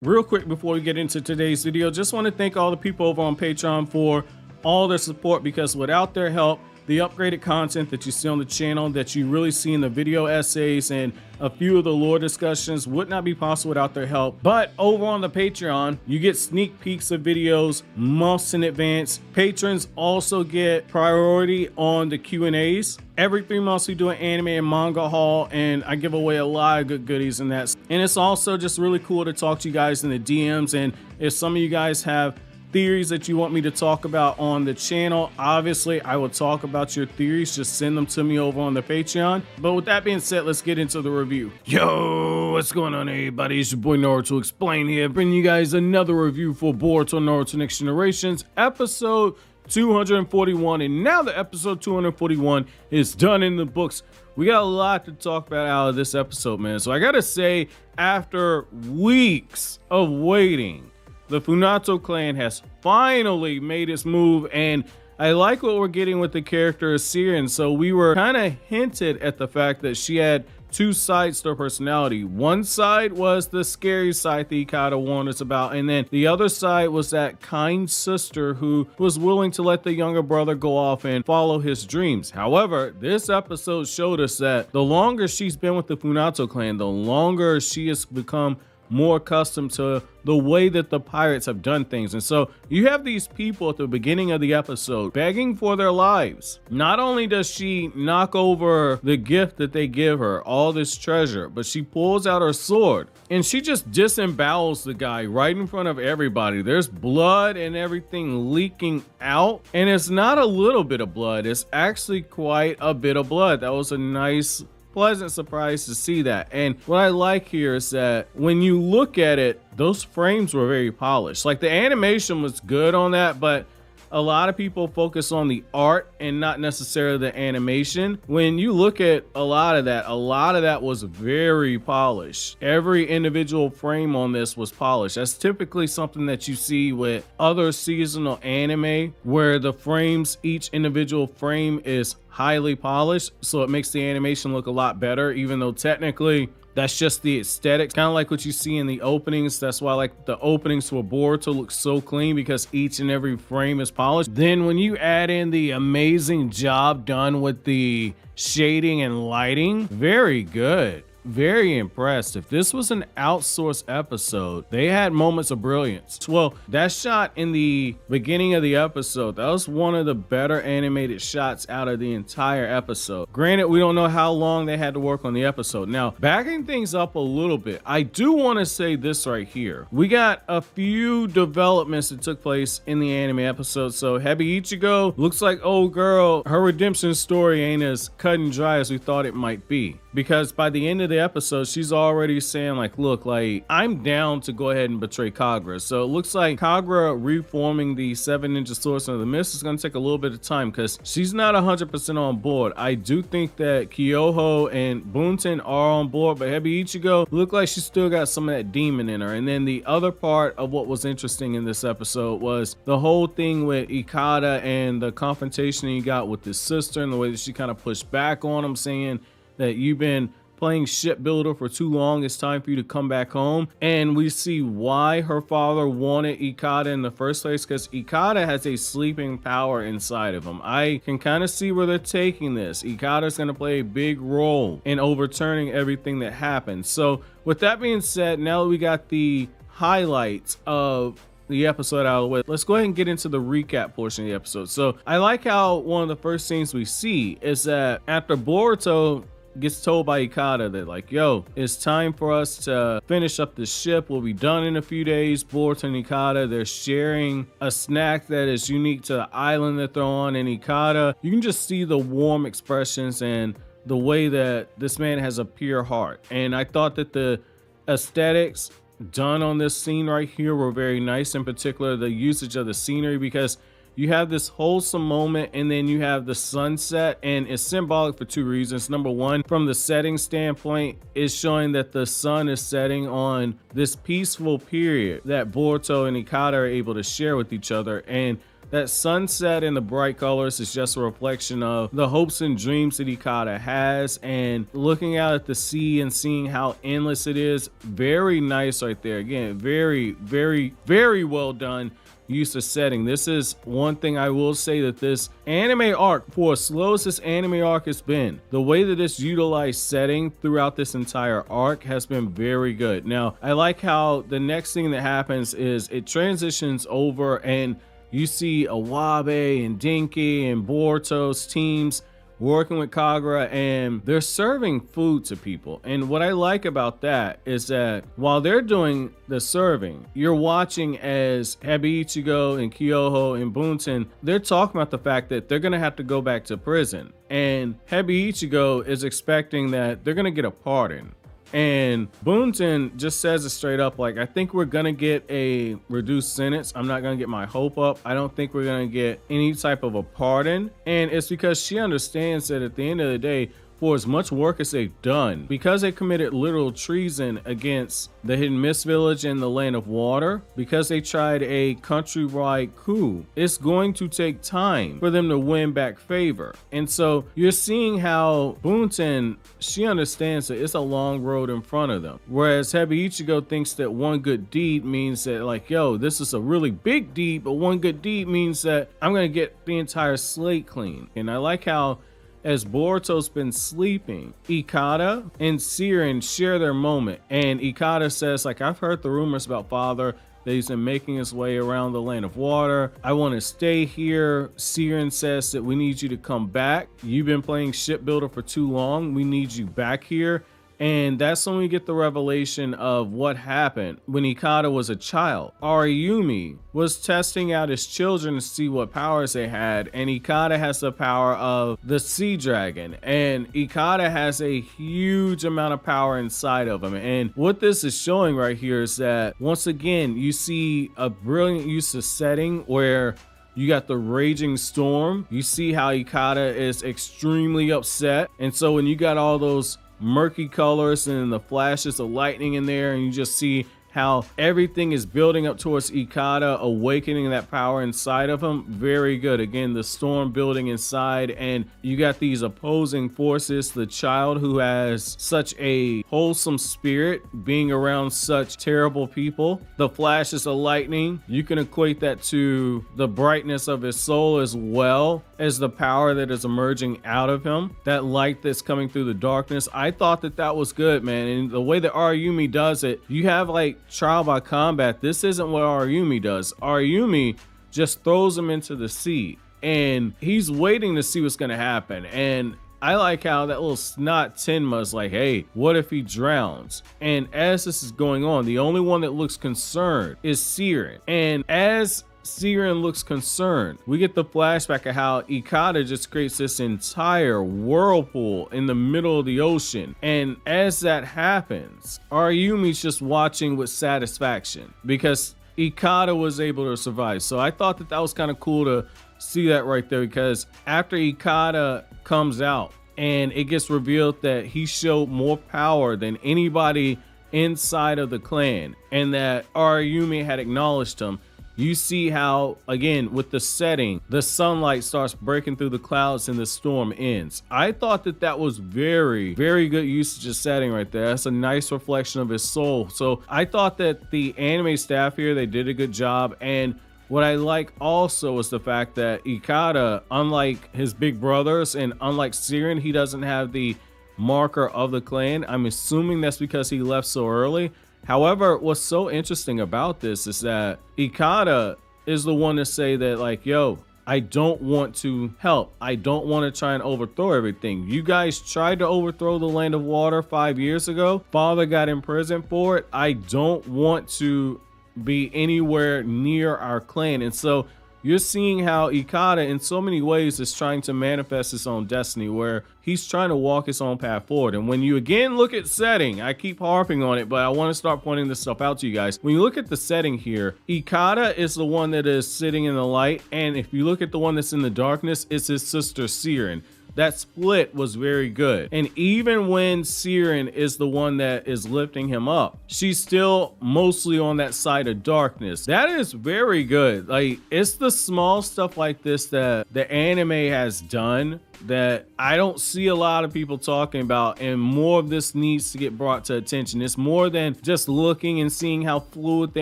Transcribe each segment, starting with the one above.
real quick before we get into today's video, just want to thank all the people over on Patreon for all their support, because without their help, the upgraded content that you see on the channel, that you really see in the video essays and a few of the lore discussions, would not be possible without their help. But over on the Patreon, you get sneak peeks of videos months in advance. Patrons also get priority on the Q&As. Every 3 months we do an anime and manga haul, and I give away a lot of good goodies in that. And it's also just really cool to talk to you guys in the DMs, and if some of you guys have theories that you want me to talk about on the channel, obviously I will talk about your theories. Just send them to me over on the Patreon. But with that being said, let's get into the review. Yo, what's going on, everybody? It's your boy Naruto Explain here, bringing you guys another review for Boruto Naruto Next Generations, episode 241. And now that episode 241 is done in the books, we got a lot to talk about out of this episode, man. So I gotta say, after weeks of waiting, the Funato clan has finally made its move, and I like what we're getting with the character of Seiren. So we were kind of hinted at the fact that she had two sides to her personality. One side was the scary side that Ikada warned us about, and then the other side was that kind sister who was willing to let the younger brother go off and follow his dreams. However, this episode showed us that the longer she's been with the Funato clan, the longer she has become more accustomed to the way that the pirates have done things. And so you have these people at the beginning of the episode begging for their lives. Not only does she knock over the gift that they give her, all this treasure, but she pulls out her sword and she just disembowels the guy right in front of everybody. There's blood and everything leaking out, and it's not a little bit of blood, it's actually quite a bit of blood. That was a nice, pleasant surprise to see that. And what I like here is that when you look at it, those frames were very polished. Like, the animation was good on that, but a lot of people focus on the art and not necessarily the animation. When you look at a lot of that was very polished. Every individual frame on this was polished. That's typically something that you see with other seasonal anime, where the frames, each individual frame is highly polished, so it makes the animation look a lot better, even though technically that's just the aesthetics, kind of like what you see in the openings. That's why, like, the openings for Boruto look so clean, because each and every frame is polished. Then when you add in the amazing job done with the shading and lighting, very good. Very impressed. If this was an outsourced episode, they had moments of brilliance. Well, that shot in the beginning of the episode, that was one of the better animated shots out of the entire episode. Granted, we don't know how long they had to work on the episode. Now, backing things up a little bit, I do want to say this right here. We got a few developments that took place in the anime episode. So Hebiichigo, looks like old girl, her redemption story ain't as cut and dry as we thought it might be, because by the end of the episode, she's already saying, like, look, like, I'm down to go ahead and betray Kagura. So it looks like Kagura reforming the 7 Ninja Swordsmen of the Mist is going to take a little bit of time, because she's not 100% on board. I do think that Kyoho and Buntan are on board, but Hebiichigo look like she's still got some of that demon in her. And then the other part of what was interesting in this episode was the whole thing with Ikada and the confrontation he got with his sister, and the way that she kind of pushed back on him, saying that you've been playing shipbuilder for too long, it's time for you to come back home. And we see why her father wanted Ikada in the first place, because Ikada has a sleeping power inside of him. I can kind of see where they're taking this. Ikada is going to play a big role in overturning everything that happened. So with that being said, now that we got the highlights of the episode out of the way, let's go ahead and get into the recap portion of the episode. So I like how one of the first things we see is that after Boruto gets told by Ikada that, like, yo, it's time for us to finish up the ship, we'll be done in a few days. Boruto and Ikada, they're sharing a snack that is unique to the island that they're on. And Ikada, you can just see the warm expressions and the way that this man has a pure heart. And I thought that the aesthetics done on this scene right here were very nice, in particular the usage of the scenery, because you have this wholesome moment and then you have the sunset, and it's symbolic for two reasons. Number one, from the setting standpoint, it's showing that the sun is setting on this peaceful period that Boruto and Ikada are able to share with each other. And That sunset in the bright colors is just a reflection of the hopes and dreams that Ikada has, and looking out at the sea and seeing how endless it is. Very nice right there. Again, very, very, very well done use of setting. This is one thing I will say, that this anime arc, for as slow as this anime arc has been, the way that it's utilized setting throughout this entire arc has been very good. Now, I like how the next thing that happens is it transitions over and you see Awabe and Dinky and Boruto's teams working with Kagura, and they're serving food to people. And what I like about that is that while they're doing the serving, you're watching as Hebiichigo and Kyoho and Buntan, they're talking about the fact that they're gonna have to go back to prison. And Hebiichigo is expecting that they're gonna get a pardon. And Buntan just says it straight up, like, I think we're gonna get a reduced sentence. I'm not gonna get my hope up. I don't think we're gonna get any type of a pardon. And it's because she understands that at the end of the day, for as much work as they've done, because they committed literal treason against the Hidden Mist Village and the Land of Water, because they tried a countrywide coup, it's going to take time for them to win back favor. And so you're seeing how Buntan, she understands that it's a long road in front of them. Whereas Hebiichigo thinks that one good deed means that, like, yo, this is a really big deed, but one good deed means that I'm gonna get the entire slate clean. And I like how, as Boruto's been sleeping, Ikada and Seiren share their moment. And Ikada says, like, I've heard the rumors about father, that he's been making his way around the Land of Water. I want to stay here. Seiren says that we need you to come back. You've been playing shipbuilder for too long. We need you back here. And that's when we get the revelation of what happened when Ikada was a child. Ariyumi was testing out his children to see what powers they had, and Ikada has the power of the sea dragon, and Ikada has a huge amount of power inside of him. And what this is showing right here is that, once again, you see a brilliant use of setting where you got the raging storm. You see how Ikada is extremely upset, and so when you got all those murky colors and the flashes of lightning in there, and you just see how everything is building up towards Ikada awakening that power inside of him. Very good. Again, the storm building inside, and you got these opposing forces. The child who has such a wholesome spirit being around such terrible people. The flashes of lightning, you can equate that to the brightness of his soul, as well as the power that is emerging out of him, that light that's coming through the darkness. I thought that that was good, man. And the way that Ariyumi does it, you have like trial by combat. This isn't what Ariyumi does. Ariyumi just throws him into the sea, and he's waiting to see what's going to happen. And I like how that little snot Tenma is like, hey, what if he drowns? And as this is going on, the only one that looks concerned is Seiren. And as Seiren looks concerned, we get the flashback of how Ikada just creates this entire whirlpool in the middle of the ocean. And as that happens, Ariyumi's just watching with satisfaction because Ikada was able to survive. So I thought that that was kind of cool to see that right there, because after Ikada comes out and it gets revealed that he showed more power than anybody inside of the clan, and that Ariyumi had acknowledged him, you see how, again, with the setting, the sunlight starts breaking through the clouds and the storm ends. I thought that that was very, very good usage of setting right there. That's a nice reflection of his soul. So I thought that the anime staff here, they did a good job. And what I like also is the fact that Ikada, unlike his big brothers and unlike Seiren, he doesn't have the marker of the clan. I'm assuming that's because he left so early. However, what's so interesting about this is that Ikada is the one to say that, like, yo, I don't want to help. I don't want to try and overthrow everything. You guys tried to overthrow the Land of Water 5 years ago. Father got imprisoned for it. I don't want to be anywhere near our clan. And so you're seeing how Ikada in so many ways is trying to manifest his own destiny, where he's trying to walk his own path forward. And when you again look at setting, I keep harping on it, but I want to start pointing this stuff out to you guys. When you look at the setting here, Ikada is the one that is sitting in the light. And if you look at the one that's in the darkness, it's his sister Seiren. that split was very good. And even when Seiren is the one that is lifting him up, she's still mostly on that side of darkness. That is very good. Like, it's the small stuff like this that the anime has done that I don't see a lot of people talking about, and more of this needs to get brought to attention. It's more than just looking and seeing how fluid the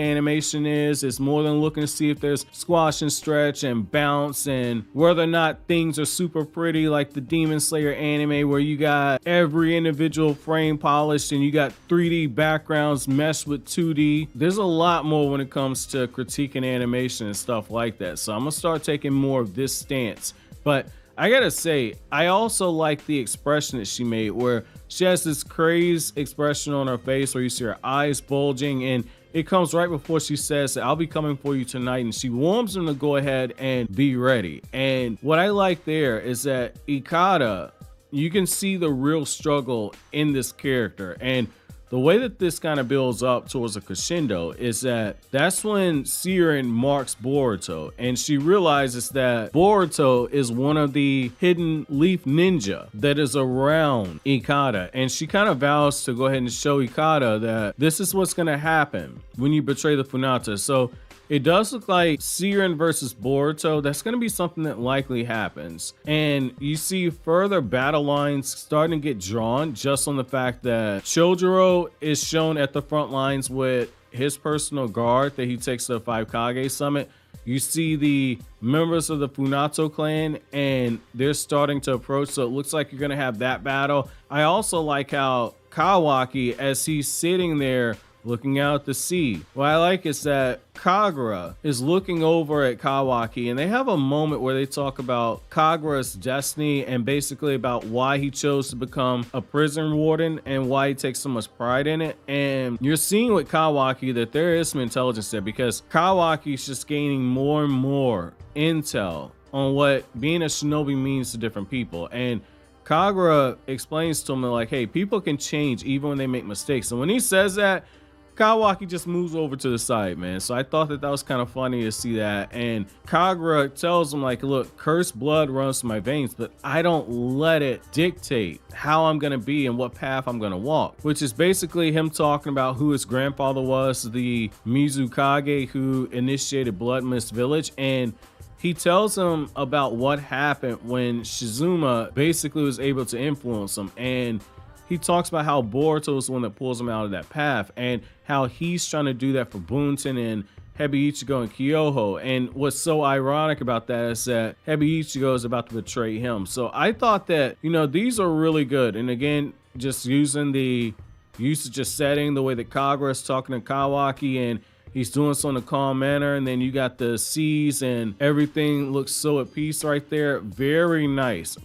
animation is. It's more than looking to see if there's squash and stretch and bounce and whether or not things are super pretty like the Demon Slayer anime where you got every individual frame polished and you got 3D backgrounds meshed with 2D. There's a lot more when it comes to critiquing animation and stuff like that. So I'm gonna start taking more of this stance. But I gotta say, I also like the expression that she made where she has this crazed expression on her face where you see her eyes bulging, and it comes right before she says that I'll be coming for you tonight, and she warns him to go ahead and be ready. And what I like there is that Ikada, you can see the real struggle in this character, and the way that this kind of builds up towards a crescendo is that that's when Seiren marks Boruto, and she realizes that Boruto is one of the hidden leaf ninja that is around Ikada, and she kind of vows to go ahead and show Ikada that this is what's going to happen when you betray the Funata. So it does look like Seiren versus Boruto. That's going to be something that likely happens. And you see further battle lines starting to get drawn just on the fact that Chojuro is shown at the front lines with his personal guard that he takes to the 5 Kage summit. You see the members of the Funato clan and they're starting to approach. So it looks like you're going to have that battle. I also like how Kawaki, as he's sitting there looking out the sea, what I like is that Kagura is looking over at Kawaki, and they have a moment where they talk about Kagura's destiny and basically about why he chose to become a prison warden and why he takes so much pride in it. And you're seeing with Kawaki that there is some intelligence there, because Kawaki's just gaining more and more intel on what being a shinobi means to different people. And Kagura explains to him like, hey, people can change even when they make mistakes. And when he says that, Kawaki just moves over to the side, man. So I thought that was kind of funny to see that. And Kagura tells him like, look, cursed blood runs through my veins, but I don't let it dictate how I'm going to be and what path I'm going to walk, which is basically him talking about who his grandfather was, the Mizukage who initiated Blood Mist Village. And he tells him about what happened when Shizuma basically was able to influence him. And he talks about how Boruto is the one that pulls him out of that path and how he's trying to do that for Buntan and Hebiichigo and Kyoho. And what's so ironic about that is that Hebiichigo is about to betray him. So I thought that, you know, these are really good. And again, just using the usage of setting, the way that Kagura is talking to Kawaki and he's doing so in a calm manner, and then you got the seas and everything looks so at peace right there. Very nice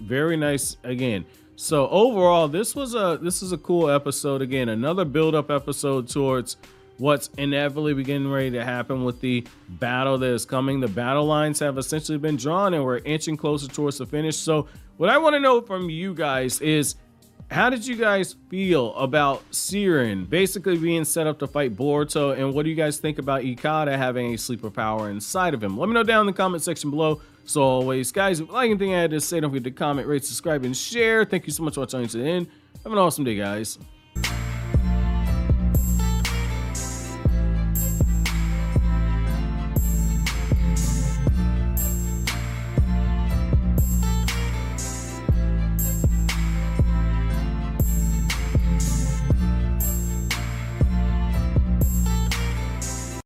again. So overall, this is a cool episode. Again, another build-up episode towards what's inevitably beginning ready to happen with the battle that is coming. The battle lines have essentially been drawn and we're inching closer towards the finish. So what I want to know from you guys is, how did you guys feel about Seiren basically being set up to fight Boruto, and what do you guys think about Ikada having a sleeper power inside of him? Let me know down in the comment section below. So always, guys, if you like anything I had to say, don't forget to comment, rate, subscribe, and share. Thank you so much for watching to the end. Have an awesome day, guys.